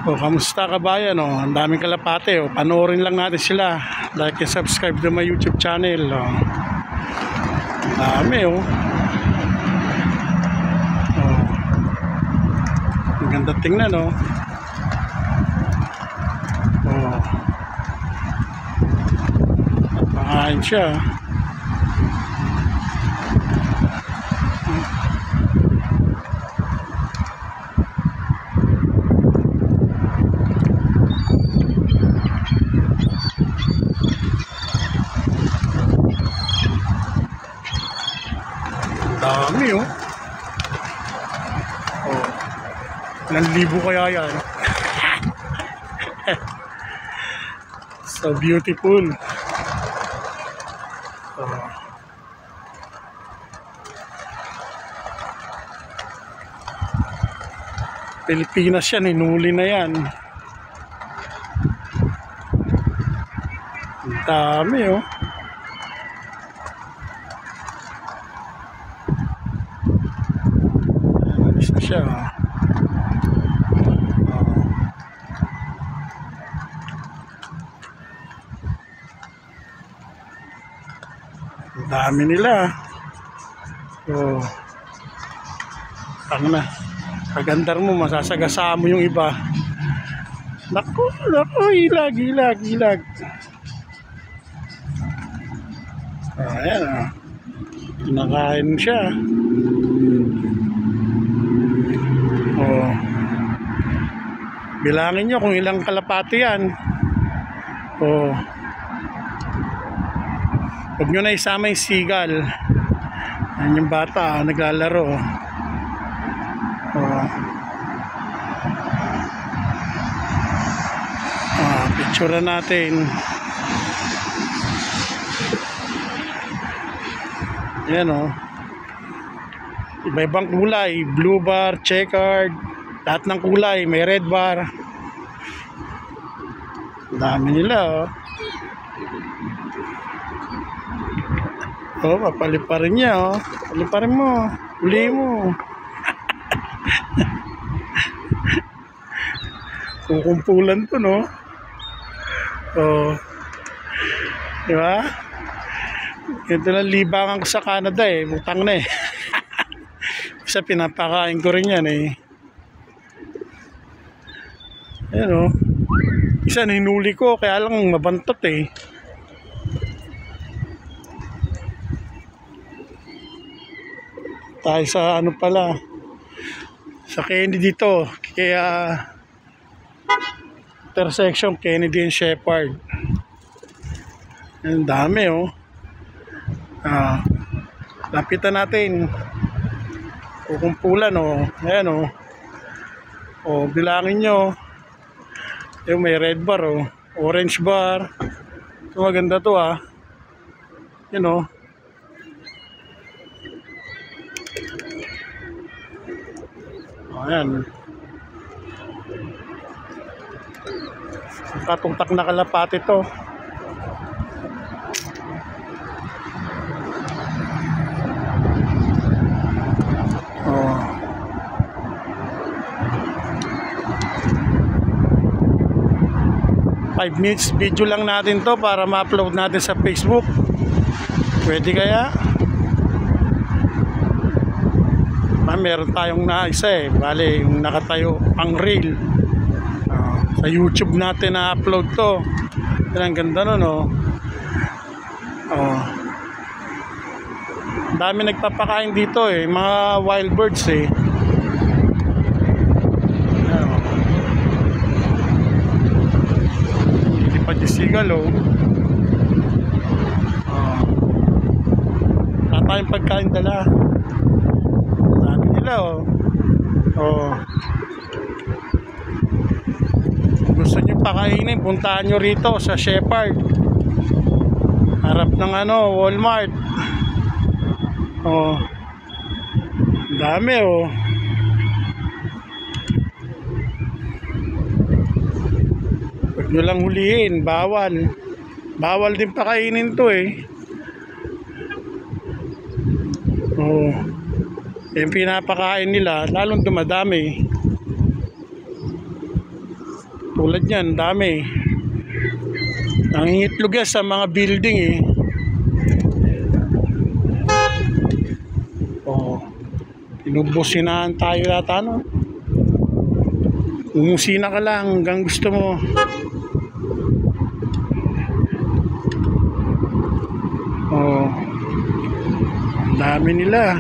O, kamusta kabayan? O, ang daming kalapate. O, panoorin lang natin sila. Like and subscribe to my YouTube channel. O, dami o. O, ang ganda tingnan o. O, napakain siya. Dami oh. Oh. Ilang libo kaya yan? So beautiful. Oh. Pilipinas yan, hinuli na yan. Ang dami oh. Na siya. Ang dami nila. So, na pagandar mo, masasagasaan mo yung iba. Naku, ilag. Ayan ah. Nakain siya. Oh. Bilangin nyo kung ilang kalapati yan. Oh. Huwag nyo na isama yung seagull. Yan yung bata naglalaro. Oh. Oh, picture natin. Yan oh. Iba-ibang kulay, blue bar, checkered, lahat ng kulay, may red bar. Dami nila oh. Oh, papaliparin niya oh. Paliparin mo, uli mo. Kukumpulan to no. Oh. Di ba? Ito lang libangan ko sa Canada eh, butang na eh. Isa pinapakain ko rin yan eh. Ayan o. Isa hinuli ko kaya lang mabantot eh. Tayo sa ano pala, sa Kennedy dito. Kaya intersection Kennedy and Shepherd. Ang dami oh. Lapitan natin. Kukumpulan oh. Ayan oh. Oh, bilangin nyo. Yung may red bar oh. Orange bar. Ito maganda to ah. Yan oh. Ayan. Katungtak na kalapati to. Oh. Five minutes video lang natin to para ma-upload natin sa Facebook. Pwede kaya? Meron tayong naisa eh. Bale, yung nakatayo ang reel. Sa YouTube natin na-upload to. Ang ganda nun oh. Oh. Dami nagpapakain dito eh, mga wild birds eh. Hindi pa di seagull oh. Wala tayong pagkain dala. Dami nila oh. Oh. Gusto nyo pakainin, puntahan nyo rito sa Shepherd. Harap ng ano, Walmart. Oh. Dami oh. Huwag nyo lang hulihin, bawal. Bawal din pakainin to eh. Oh. Yung pinapakain nila, lalong dumadami. Tulad yan, dami. Nangingitlog yan sa mga building eh. Oh, pinubusinahan tayo yata, no? Umusina ka lang hanggang gusto mo. Oh, ang dami nila.